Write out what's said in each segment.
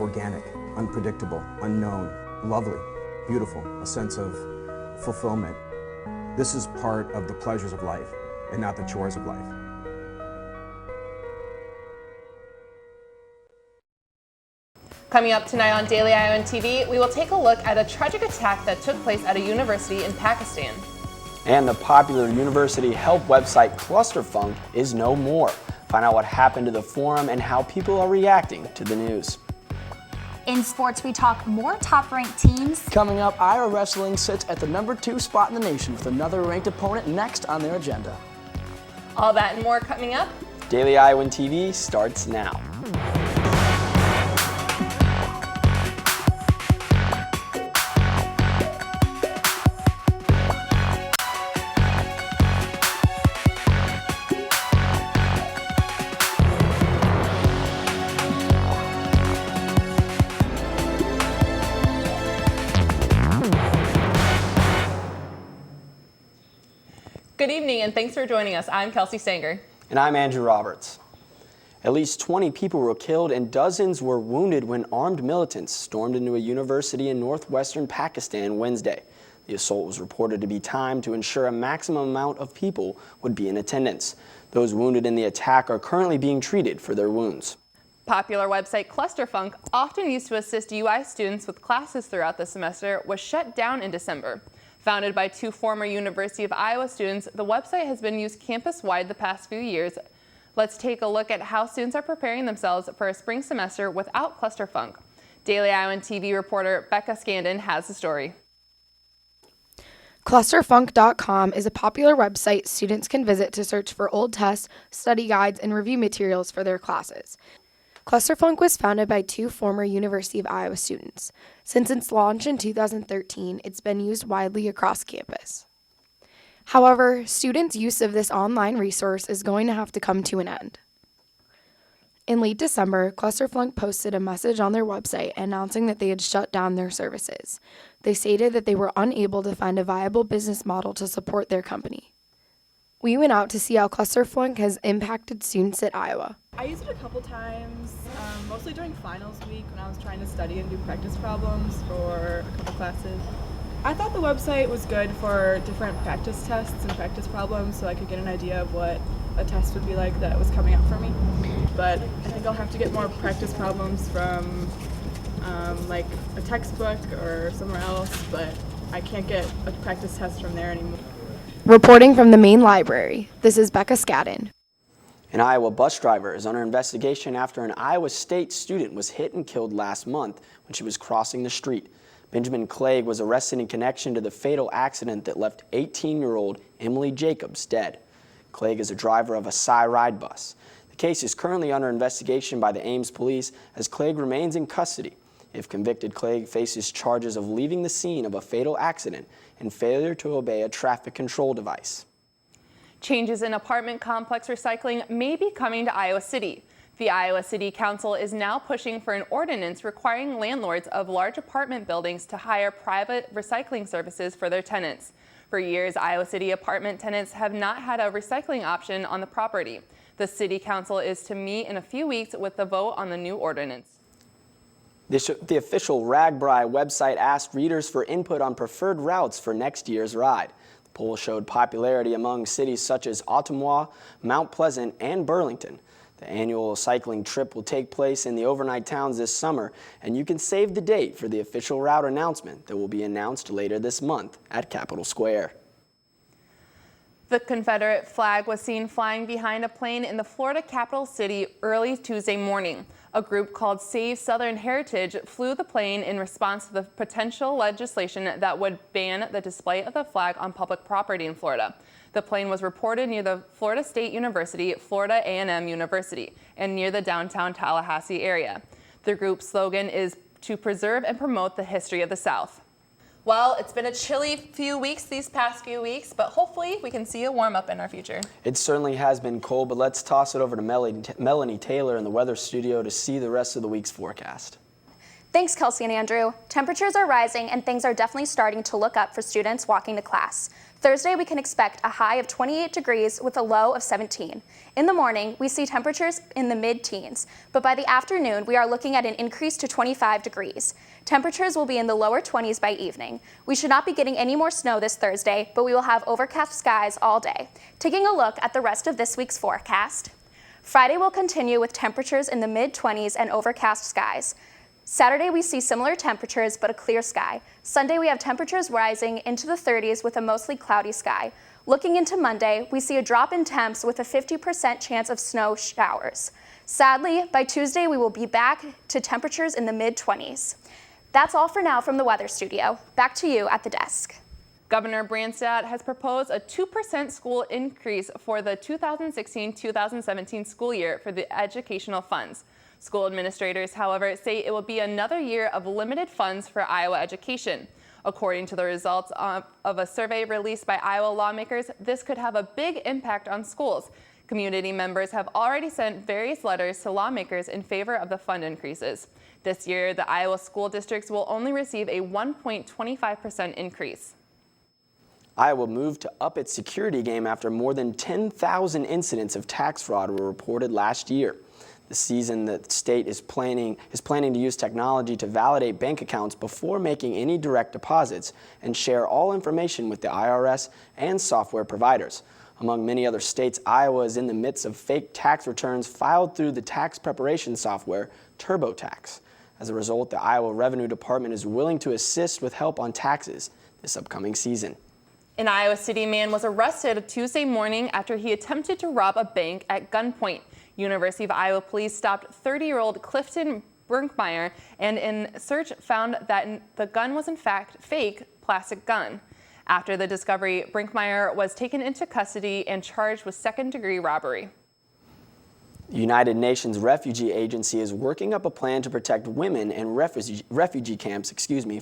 organic, unpredictable, unknown, lovely, beautiful, a sense of fulfillment. This is part of the pleasures of life and not the chores of life. Coming up tonight on Daily Iowan TV, we will take a look at a tragic attack that took place at a university in Pakistan. And the popular university help website Clusterfunk is no more. Find out what happened to the forum and how people are reacting to the news. In sports, we talk more top-ranked teams. Coming up, Iowa Wrestling sits at the #2 spot in the nation with another ranked opponent next on their agenda. All that and more coming up. Daily Iowan TV starts now. Good evening and thanks for joining us. I'm Kelsey Sanger. And I'm Andrew Roberts. At least 20 people were killed and dozens were wounded when armed militants stormed into a university in northwestern Pakistan Wednesday. The assault was reported to be timed to ensure a maximum amount of people would be in attendance. Those wounded in the attack are currently being treated for their wounds. Popular website Clusterfunk, often used to assist UI students with classes throughout the semester, was shut down in December. Founded by 2 former University of Iowa students, the website has been used campus-wide the past few years. Let's take a look at how students are preparing themselves for a spring semester without Clusterfunk. Daily Iowan TV reporter Becca Scandon has the story. Clusterfunk.com is a popular website students can visit to search for old tests, study guides, and review materials for their classes. Clusterfunk was founded by 2 former University of Iowa students. Since its launch in 2013, it's been used widely across campus. However, students' use of this online resource is going to have to come to an end. In late December, Clusterfunk posted a message on their website announcing that they had shut down their services. They stated that they were unable to find a viable business model to support their company. We went out to see how Clusterfunk has impacted students at Iowa. I used it a couple times, mostly during finals week when I was trying to study and do practice problems for a couple classes. I thought the website was good for different practice tests and practice problems so I could get an idea of what a test would be like that was coming up for me. But I think I'll have to get more practice problems from like a textbook or somewhere else, but I can't get a practice test from there anymore. Reporting from the main library, this is Becca Scadden. An Iowa bus driver is under investigation after an Iowa State student was hit and killed last month when she was crossing the street. Benjamin Clegg was arrested in connection to the fatal accident that left 18-year-old Emily Jacobs dead. Clegg is a driver of a Cy Ride bus. The case is currently under investigation by the Ames police as Clegg remains in custody. If convicted, Clegg faces charges of leaving the scene of a fatal accident and failure to obey a traffic control device. Changes in apartment complex recycling may be coming to Iowa City. The Iowa City Council is now pushing for an ordinance requiring landlords of large apartment buildings to hire private recycling services for their tenants. For years, Iowa City apartment tenants have not had a recycling option on the property. The City Council is to meet in a few weeks with the vote on the new ordinance. The official RAGBRAI website asked readers for input on preferred routes for next year's ride. The poll showed popularity among cities such as Ottumwa, Mount Pleasant, and Burlington. The annual cycling trip will take place in the overnight towns this summer, and you can save the date for the official route announcement that will be announced later this month at Capitol Square. The Confederate flag was seen flying behind a plane in the Florida capital city early Tuesday morning. A group called Save Southern Heritage flew the plane in response to the potential legislation that would ban the display of the flag on public property in Florida. The plane was reported near the Florida State University, Florida A&M University, and near the downtown Tallahassee area. The group's slogan is to preserve and promote the history of the South. Well, it's been a chilly few weeks these past few weeks, but hopefully we can see a warm up in our future. It certainly has been cold, but let's toss it over to Melanie Taylor in the weather studio to see the rest of the week's forecast. Thanks, Kelsey and Andrew. Temperatures are rising and things are definitely starting to look up for students walking to class. Thursday, we can expect a high of 28 degrees with a low of 17. In the morning, we see temperatures in the mid-teens, but by the afternoon, we are looking at an increase to 25 degrees. Temperatures will be in the lower 20s by evening. We should not be getting any more snow this Thursday, but we will have overcast skies all day. Taking a look at the rest of this week's forecast. Friday will continue with temperatures in the mid-20s and overcast skies. Saturday, we see similar temperatures but a clear sky. Sunday, we have temperatures rising into the 30s with a mostly cloudy sky. Looking into Monday, we see a drop in temps with a 50% chance of snow showers. Sadly, by Tuesday, we will be back to temperatures in the mid-20s. That's all for now from the Weather Studio. Back to you at the desk. Governor Branstad has proposed a 2% school increase for the 2016-2017 school year for the educational funds. School administrators, however, say it will be another year of limited funds for Iowa education. According to the results of a survey released by Iowa lawmakers, this could have a big impact on schools. Community members have already sent various letters to lawmakers in favor of the fund increases. This year, the Iowa school districts will only receive a 1.25% increase. Iowa moved to up its security game after more than 10,000 incidents of tax fraud were reported last year. The season, the state is planning to use technology to validate bank accounts before making any direct deposits and share all information with the IRS and software providers. Among many other states, Iowa is in the midst of fake tax returns filed through the tax preparation software TurboTax. As a result, the Iowa Revenue Department is willing to assist with help on taxes this upcoming season. An Iowa City man was arrested Tuesday morning after he attempted to rob a bank at gunpoint. University of Iowa police stopped 30-year-old Clifton Brinkmeyer and in search found that the gun was in fact fake plastic gun. After the discovery, Brinkmeyer was taken into custody and charged with second-degree robbery. The United Nations Refugee Agency is working up a plan to protect women in refugee camps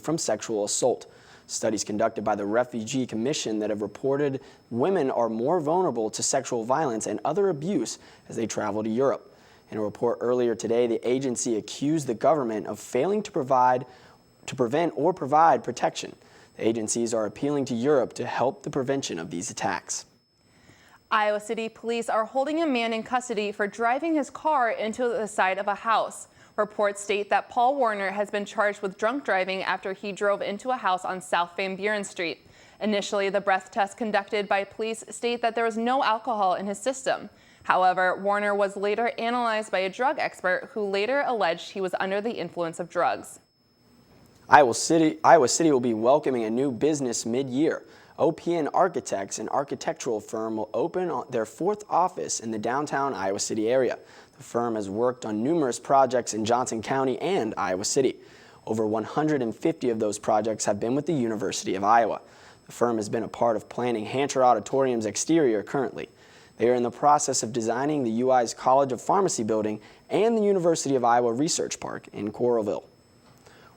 from sexual assault. Studies conducted by the Refugee Commission that have reported women are more vulnerable to sexual violence and other abuse as they travel to Europe. In a report earlier today, the agency accused the government of failing to prevent or provide protection. The agencies are appealing to Europe to help the prevention of these attacks. Iowa City police are holding a man in custody for driving his car into the side of a house. Reports state that Paul Warner has been charged with drunk driving after he drove into a house on South Van Buren Street. Initially, the breath test conducted by police state that there was no alcohol in his system. However, Warner was later analyzed by a drug expert who later alleged he was under the influence of drugs. Iowa City will be welcoming a new business mid-year. OPN Architects, an architectural firm, will open their fourth office in the downtown Iowa City area. The firm has worked on numerous projects in Johnson County and Iowa City. Over 150 of those projects have been with the University of Iowa. The firm has been a part of planning Hancher Auditorium's exterior currently. They are in the process of designing the UI's College of Pharmacy building and the University of Iowa Research Park in Coralville.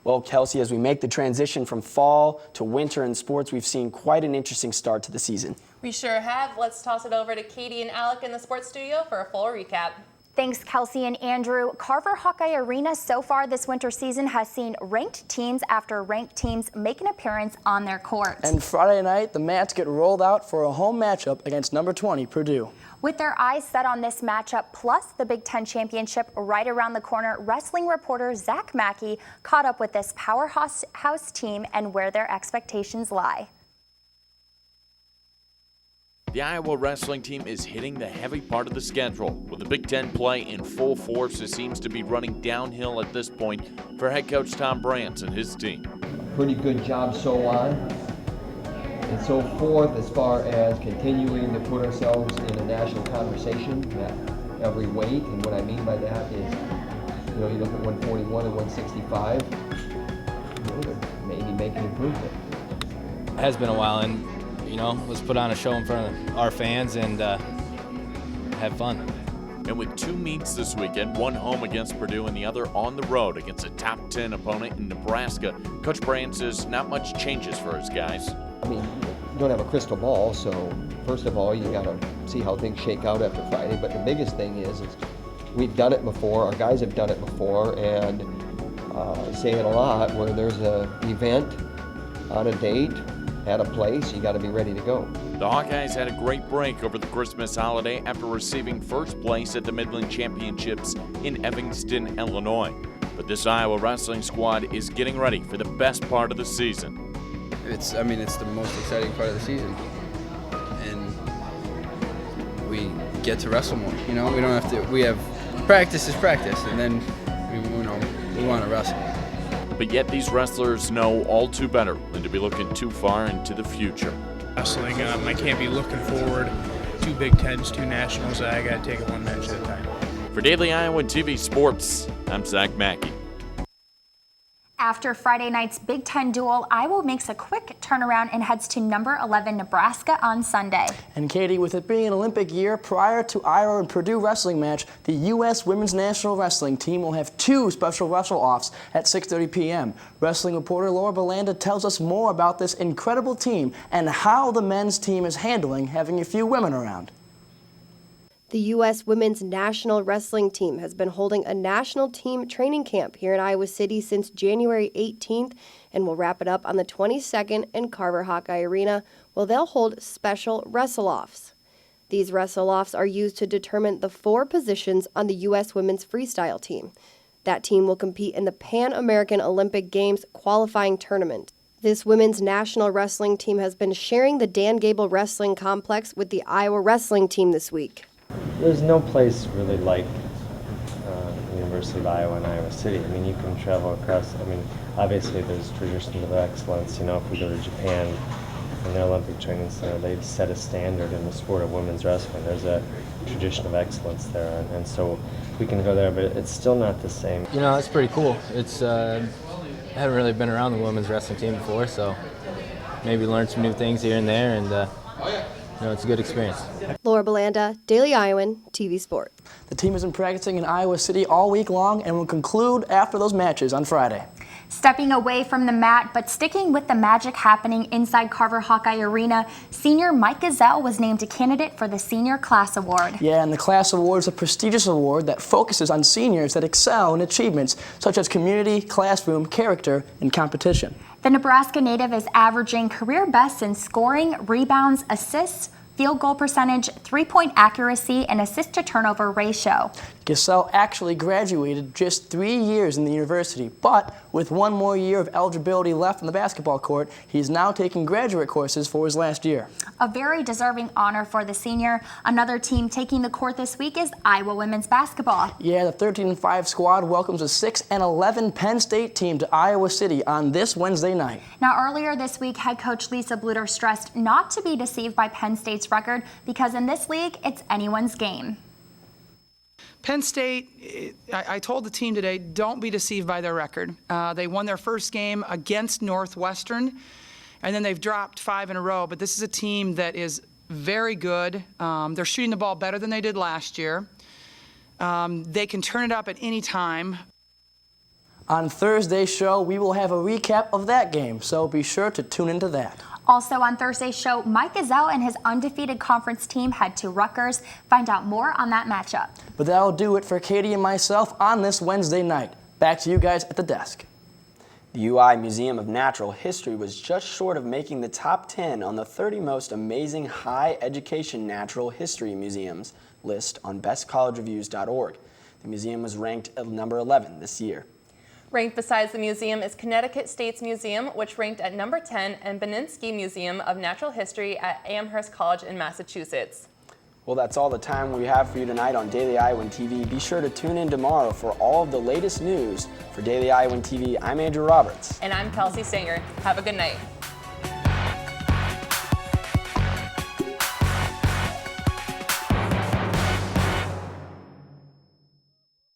Well, Kelsey, as we make the transition from fall to winter in sports, we've seen quite an interesting start to the season. We sure have. Let's toss it over to Katie and Alec in the sports studio for a full recap. Thanks, Kelsey and Andrew. Carver Hawkeye Arena so far this winter season has seen ranked teams after ranked teams make an appearance on their court. And Friday night, the mats get rolled out for a home matchup against number 20, Purdue. With their eyes set on this matchup, plus the Big Ten championship right around the corner, wrestling reporter Zach Mackey caught up with this powerhouse team and where their expectations lie. The Iowa wrestling team is hitting the heavy part of the schedule. With the Big Ten play in full force, it seems to be running downhill at this point for head coach Tom Brands and his team. Pretty good job so on and so forth as far as continuing to put ourselves in a national conversation at every weight. And what I mean by that is, you look at 141 and 165, they're maybe making improvement. It has been a while, and let's put on a show in front of our fans and have fun. And with two meets this weekend, one home against Purdue and the other on the road against a top 10 opponent in Nebraska, Coach Brand says not much changes for his guys. I mean, you don't have a crystal ball, so first of all, you got to see how things shake out after Friday. But the biggest thing is we've done it before, our guys have done it before, and say it a lot, where there's an event on a date at a place, you got to be ready to go. The Hawkeyes had a great break over the Christmas holiday after receiving first place at the Midland Championships in Evanston, Illinois. But this Iowa wrestling squad is getting ready for the best part of the season. It's the most exciting part of the season, and we get to wrestle more. You know, we don't have to. We have practice, and then we want to wrestle. But yet these wrestlers know all too better than to be looking too far into the future. Wrestling, I can't be looking forward 2 Big Tens, 2 Nationals. I got to take it one match at a time. For Daily Iowan TV Sports, I'm Zach Mackey. After Friday night's Big Ten duel, Iowa makes a quick turnaround and heads to number 11 Nebraska on Sunday. And Katie, with it being an Olympic year, prior to Iowa and Purdue wrestling match, the U.S. Women's National Wrestling Team will have 2 special wrestle-offs at 6:30 p.m. Wrestling reporter Laura Belanda tells us more about this incredible team and how the men's team is handling having a few women around. The U.S. Women's National Wrestling Team has been holding a national team training camp here in Iowa City since January 18th and will wrap it up on the 22nd in Carver Hawkeye Arena, where they'll hold special wrestle-offs. These wrestle-offs are used to determine the 4 positions on the U.S. Women's Freestyle team. That team will compete in the Pan American Olympic Games qualifying tournament. This women's national wrestling team has been sharing the Dan Gable Wrestling Complex with the Iowa wrestling team this week. There's no place really like University of Iowa and Iowa City. I mean, you can travel across, obviously there's traditions of excellence. You know, if we go to Japan in their Olympic training center, they've set a standard in the sport of women's wrestling. There's a tradition of excellence there, and so we can go there, but it's still not the same. You know, it's pretty cool. It's I haven't really been around the women's wrestling team before, so maybe learn some new things here and there, and it's a good experience. Laura Belanda, Daily Iowan, TV Sport. The team has been practicing in Iowa City all week long and will conclude after those matches on Friday. Stepping away from the mat, but sticking with the magic happening inside Carver Hawkeye Arena, senior Mike Gazelle was named a candidate for the Senior Class Award. Yeah, and the Class Award is a prestigious award that focuses on seniors that excel in achievements such as community, classroom, character, and competition. The Nebraska native is averaging career bests in scoring, rebounds, assists, field goal percentage, 3-point accuracy, and assist-to-turnover ratio. Gazelle actually graduated just 3 years in the university, but with 1 more year of eligibility left on the basketball court, he's now taking graduate courses for his last year. A very deserving honor for the senior. Another team taking the court this week is Iowa women's basketball. Yeah, the 13-5 squad welcomes a 6-11 Penn State team to Iowa City on this Wednesday night. Now, earlier this week, head coach Lisa Bluter stressed not to be deceived by Penn State's record because in this league, it's anyone's game. Penn State, I told the team today, don't be deceived by their record. They won their first game against Northwestern, and then they've dropped 5 in a row. But this is a team that is very good. They're shooting the ball better than they did last year. They can turn it up at any time. On Thursday's show, we will have a recap of that game, so be sure to tune into that. Also on Thursday's show, Mike Gazelle and his undefeated conference team head to Rutgers. Find out more on that matchup. But that'll do it for Katie and myself on this Wednesday night. Back to you guys at the desk. The UI Museum of Natural History was just short of making the top 10 on the 30 most amazing high education natural history museums list on bestcollegereviews.org. The museum was ranked at number 11 this year. Ranked besides the museum is Connecticut State's Museum, which ranked at number 10, and Beninsky Museum of Natural History at Amherst College in Massachusetts. Well, that's all the time we have for you tonight on Daily Iowan TV. Be sure to tune in tomorrow for all of the latest news. For Daily Iowan TV, I'm Andrew Roberts. And I'm Kelsey Singer. Have a good night.